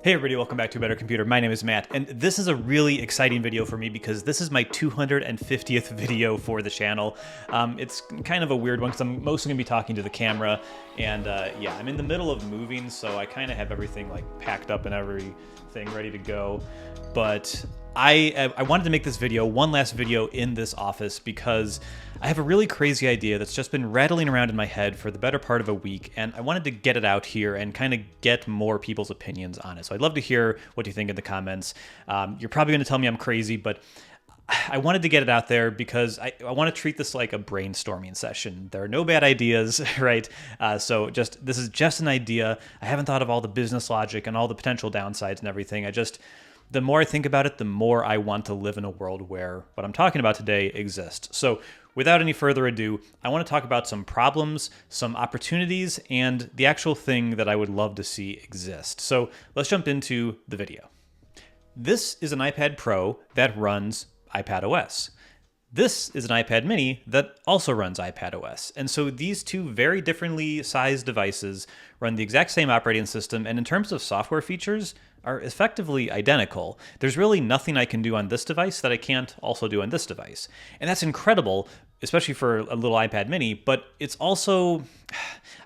Hey everybody, welcome back to A Better Computer. My name is Matt, and this is a really exciting video for me because this is my 250th video for the channel. It's kind of a weird one because I'm mostly going to be talking to the camera, and yeah, I'm in the middle of moving, so I kind of have everything like packed up and everything ready to go. But I wanted to make this video, one last video in this office, because I have a really crazy idea that's just been rattling around in my head for the better part of a week, and I wanted to get it out here and kind of get more people's opinions on it. So I'd love to hear what you think in the comments. You're probably going to tell me I'm crazy, but I wanted to get it out there because I want to treat this like a brainstorming session. There are no bad ideas, right? So this is just an idea. I haven't thought of all the business logic and all the potential downsides and everything. The more I think about it, the more I want to live in a world where what I'm talking about today exists. So without any further ado, I want to talk about some problems, some opportunities, and the actual thing that I would love to see exist. So let's jump into the video. This is an iPad Pro that runs iPadOS. This is an iPad mini that also runs iPadOS. And so these two very differently sized devices run the exact same operating system, and in terms of software features, are effectively identical. There's really nothing I can do on this device that I can't also do on this device. And that's incredible, especially for a little iPad mini, but it's also,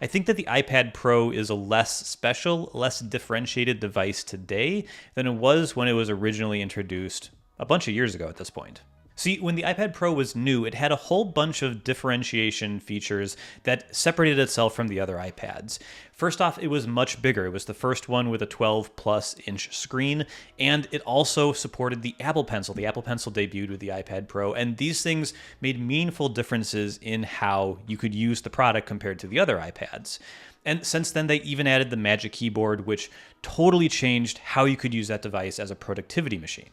I think that the iPad Pro is a less special, less differentiated device today than it was when it was originally introduced a bunch of years ago at this point. See, when the iPad Pro was new, it had a whole bunch of differentiation features that separated itself from the other iPads. First off, it was much bigger. It was the first one with a 12-plus-inch screen, and it also supported the Apple Pencil. The Apple Pencil debuted with the iPad Pro, and these things made meaningful differences in how you could use the product compared to the other iPads. And since then, they even added the Magic Keyboard, which totally changed how you could use that device as a productivity machine.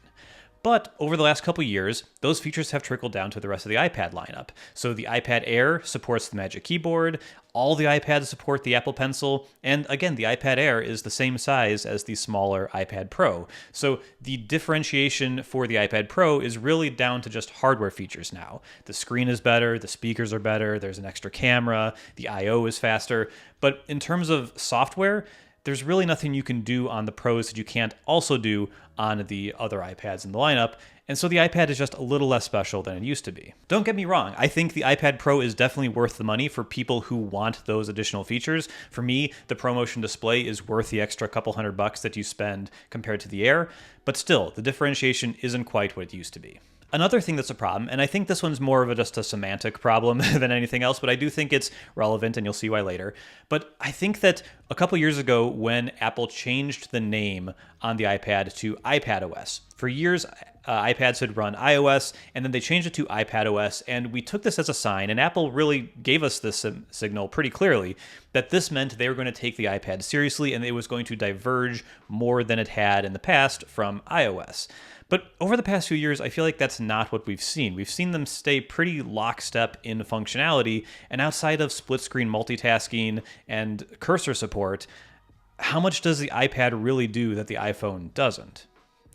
But over the last couple years, those features have trickled down to the rest of the iPad lineup. So the iPad Air supports the Magic Keyboard, all the iPads support the Apple Pencil, and again, the iPad Air is the same size as the smaller iPad Pro. So the differentiation for the iPad Pro is really down to just hardware features now. The screen is better, the speakers are better, there's an extra camera, the I/O is faster. But in terms of software, there's really nothing you can do on the Pros that you can't also do on the other iPads in the lineup, and so the iPad is just a little less special than it used to be. Don't get me wrong, I think the iPad Pro is definitely worth the money for people who want those additional features. For me, the ProMotion display is worth the extra couple $100 that you spend compared to the Air, but still, the differentiation isn't quite what it used to be. Another thing that's a problem, and I think this one's more of just a semantic problem than anything else, but I do think it's relevant, and you'll see why later. But I think that a couple years ago, when Apple changed the name on the iPad to iPadOS, for years, iPads had run iOS, and then they changed it to iPadOS, and we took this as a sign, and Apple really gave us this signal pretty clearly, that this meant they were going to take the iPad seriously, and it was going to diverge more than it had in the past from iOS. But over the past few years, I feel like that's not what we've seen. We've seen them stay pretty lockstep in functionality, and outside of split-screen multitasking and cursor support, how much does the iPad really do that the iPhone doesn't?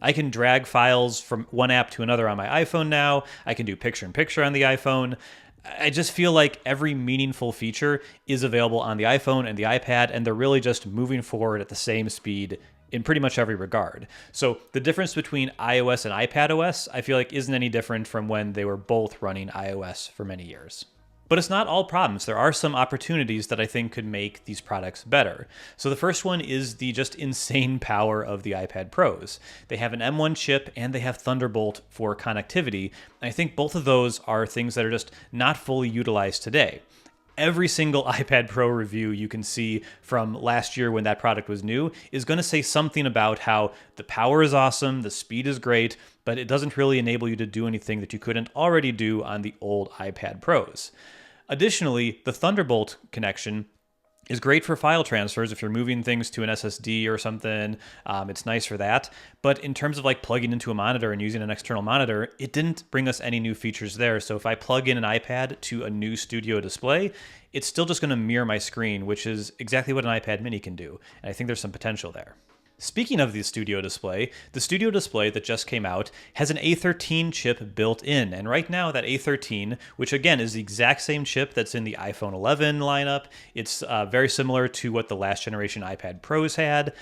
I can drag files from one app to another on my iPhone now. I can do picture-in-picture on the iPhone. I just feel like every meaningful feature is available on the iPhone and the iPad, and they're really just moving forward at the same speed in pretty much every regard. So the difference between iOS and iPadOS, I feel like isn't any different from when they were both running iOS for many years. But it's not all problems. There are some opportunities that I think could make these products better. So the first one is the just insane power of the iPad Pros. They have an M1 chip and they have Thunderbolt for connectivity. And I think both of those are things that are just not fully utilized today. Every single iPad Pro review you can see from last year when that product was new is going to say something about how the power is awesome, the speed is great, but it doesn't really enable you to do anything that you couldn't already do on the old iPad Pros. Additionally, the Thunderbolt connection is great for file transfers if you're moving things to an SSD or something. It's nice for that. But in terms of like plugging into a monitor and using an external monitor, it didn't bring us any new features there. So if I plug in an iPad to a new Studio display, it's still just going to mirror my screen, which is exactly what an iPad mini can do. And I think there's some potential there. Speaking of the Studio display that just came out has an A13 chip built in, and right now that A13, which again is the exact same chip that's in the iPhone 11 lineup, it's very similar to what the last generation iPad Pros had.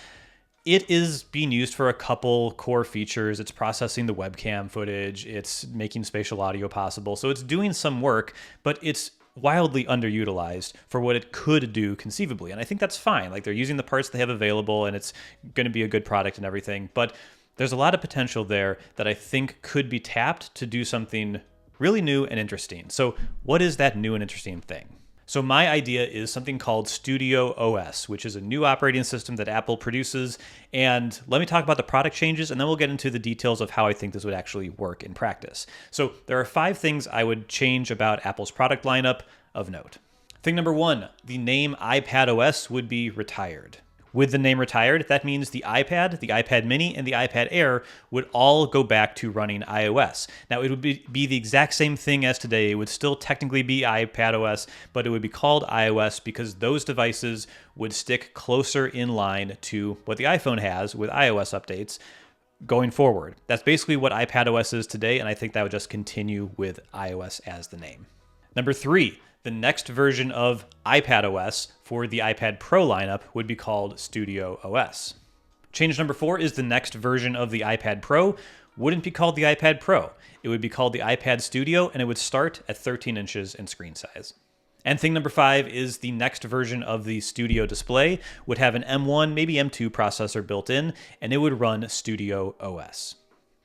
it is being used for a couple core features. It's processing the webcam footage. It's making spatial audio possible. So it's doing some work, but it's wildly underutilized for what it could do conceivably. And I think that's fine. Like, they're using the parts they have available, and it's going to be a good product and everything. But there's a lot of potential there that I think could be tapped to do something really new and interesting. So what is that new and interesting thing? So my idea is something called Studio OS, which is a new operating system that Apple produces. And let me talk about the product changes, and then we'll get into the details of how I think this would actually work in practice. So there are 5 things I would change about Apple's product lineup of note. Thing number 1, the name iPadOS would be retired. With the name retired, that means the iPad mini, and the iPad Air would all go back to running iOS. Now, it would be the exact same thing as today. It would still technically be iPadOS, but it would be called iOS because those devices would stick closer in line to what the iPhone has with iOS updates going forward. That's basically what iPadOS is today, and I think that would just continue with iOS as the name. Number 3. The next version of iPadOS for the iPad Pro lineup would be called Studio OS. Change number 4 is the next version of the iPad Pro wouldn't be called the iPad Pro. It would be called the iPad Studio, and it would start at 13 inches in screen size. And thing number 5 is the next version of the Studio display would have an M1, maybe M2 processor built in, and it would run Studio OS.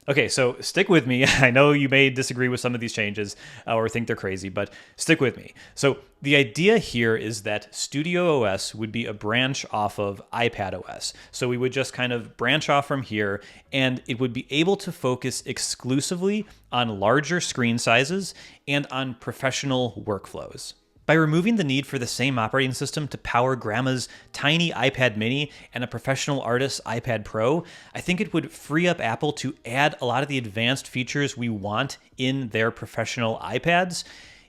Okay, so stick with me. I know you may disagree with some of these changes or think they're crazy, but stick with me. So the idea here is that Studio OS would be a branch off of iPadOS. So we would just kind of branch off from here, and it would be able to focus exclusively on larger screen sizes and on professional workflows. By removing the need for the same operating system to power grandma's tiny iPad mini and a professional artist's iPad Pro, I think it would free up Apple to add a lot of the advanced features we want in their professional iPads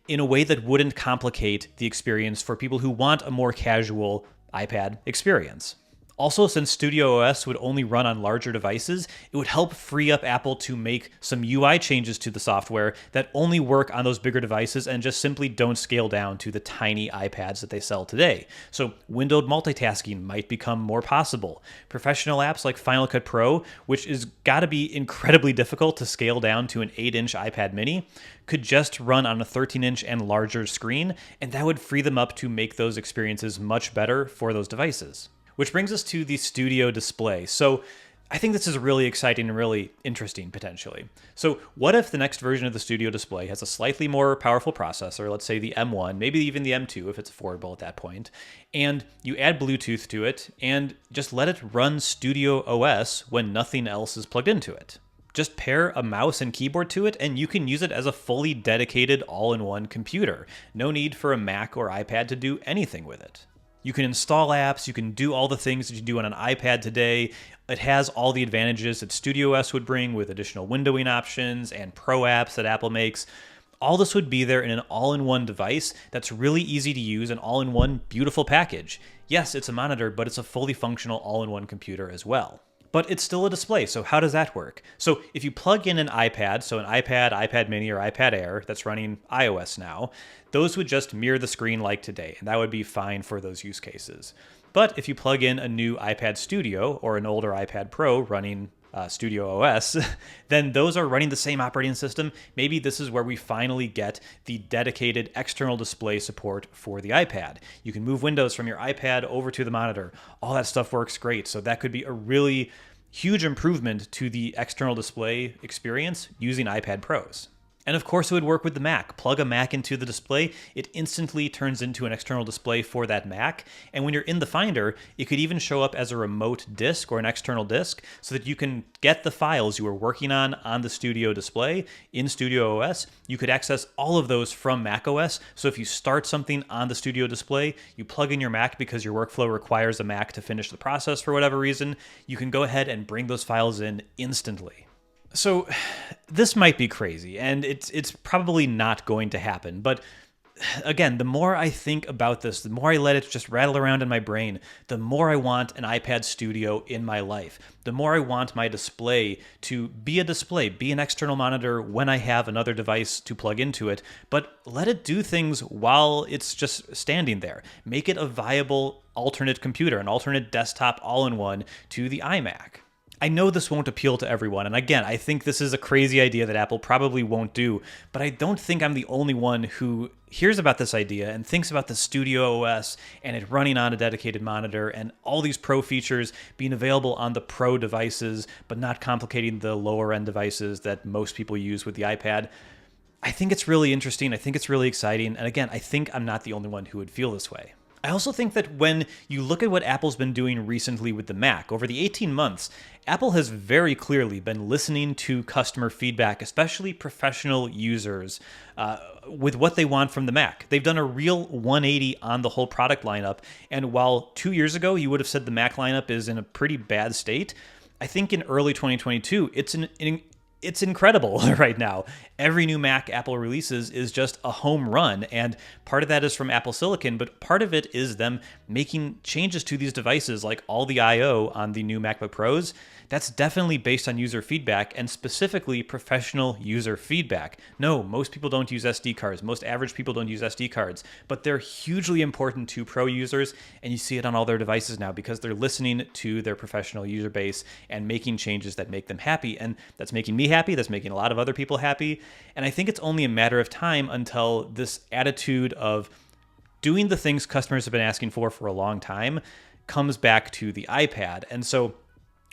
in a way that wouldn't complicate the experience for people who want a more casual iPad experience. Also, since Studio OS would only run on larger devices, it would help free up Apple to make some UI changes to the software that only work on those bigger devices and just simply don't scale down to the tiny iPads that they sell today. So windowed multitasking might become more possible. Professional apps like Final Cut Pro, which is gotta be incredibly difficult to scale down to an 8-inch iPad mini, could just run on a 13-inch and larger screen, and that would free them up to make those experiences much better for those devices. Which brings us to the Studio display. So I think this is really exciting and really interesting potentially. So what if the next version of the Studio display has a slightly more powerful processor, let's say the M1, maybe even the M2 if it's affordable at that point, and you add Bluetooth to it and just let it run Studio OS when nothing else is plugged into it. Just pair a mouse and keyboard to it, and you can use it as a fully dedicated all-in-one computer. No need for a Mac or iPad to do anything with it. You can install apps, you can do all the things that you do on an iPad today. It has all the advantages that Studio OS would bring with additional windowing options and pro apps that Apple makes. All this would be there in an all-in-one device that's really easy to use, an all-in-one beautiful package. Yes, it's a monitor, but it's a fully functional all-in-one computer as well. But it's still a display, so how does that work? So if you plug in an iPad, so an iPad, iPad mini, or iPad Air that's running iOS now, those would just mirror the screen like today, and that would be fine for those use cases. But if you plug in a new iPad Studio or an older iPad Pro running Studio OS, then those are running the same operating system. Maybe this is where we finally get the dedicated external display support for the iPad. You can move windows from your iPad over to the monitor. All that stuff works great. So that could be a really huge improvement to the external display experience using iPad Pros. And of course, it would work with the Mac. Plug a Mac into the display, it instantly turns into an external display for that Mac. And when you're in the Finder, it could even show up as a remote disk or an external disk so that you can get the files you were working on the Studio display in Studio OS. You could access all of those from macOS. So if you start something on the Studio display, you plug in your Mac because your workflow requires a Mac to finish the process for whatever reason, you can go ahead and bring those files in instantly. So this might be crazy, and it's probably not going to happen, but again, the more I think about this, the more I let it just rattle around in my brain, the more I want an iPad Studio in my life. The more I want my display to be a display, be an external monitor when I have another device to plug into it, but let it do things while it's just standing there. Make it a viable alternate computer, an alternate desktop all-in-one to the iMac. I know this won't appeal to everyone, and again, I think this is a crazy idea that Apple probably won't do, but I don't think I'm the only one who hears about this idea and thinks about the Studio OS and it running on a dedicated monitor and all these Pro features being available on the Pro devices, but not complicating the lower-end devices that most people use with the iPad. I think it's really interesting, I think it's really exciting, and again, I think I'm not the only one who would feel this way. I also think that when you look at what Apple's been doing recently with the Mac, over the 18 months, Apple has very clearly been listening to customer feedback, especially professional users, with what they want from the Mac. They've done a real 180 on the whole product lineup, and while 2 years ago you would have said the Mac lineup is in a pretty bad state, I think in early 2022, it's incredible right now. Every new Mac Apple releases is just a home run, and part of that is from Apple Silicon, but part of it is them making changes to these devices like all the I/O on the new MacBook Pros. That's definitely based on user feedback, and specifically professional user feedback. No, most people don't use SD cards. Most average people don't use SD cards, but they're hugely important to pro users, and you see it on all their devices now because they're listening to their professional user base and making changes that make them happy, and that's making me happy, that's making a lot of other people happy, and I think it's only a matter of time until this attitude of doing the things customers have been asking for a long time comes back to the iPad. And so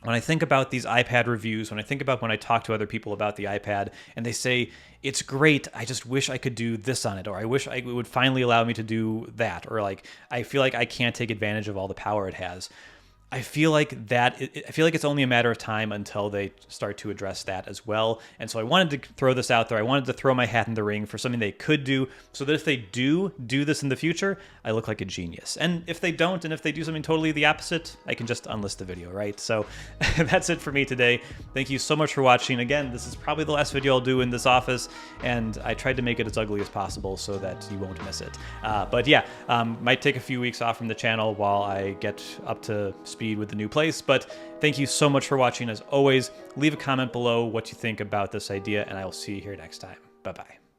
when I think about these iPad reviews, when I think about when I talk to other people about the iPad and they say, it's great, I just wish I could do this on it, or I wish it would finally allow me to do that, or like, I feel like I can't take advantage of all the power it has. I feel like it's only a matter of time until they start to address that as well. And so I wanted to throw this out there. I wanted to throw my hat in the ring for something they could do so that if they do this in the future, I look like a genius. And if they don't, and if they do something totally the opposite, I can just unlist the video, right? So that's it for me today. Thank you so much for watching. Again, this is probably the last video I'll do in this office, and I tried to make it as ugly as possible so that you won't miss it. But yeah, might take a few weeks off from the channel while I get up to speed with the new place, but thank you so much for watching. As always, leave a comment below what you think about this idea, and I will see you here next time. Bye-bye.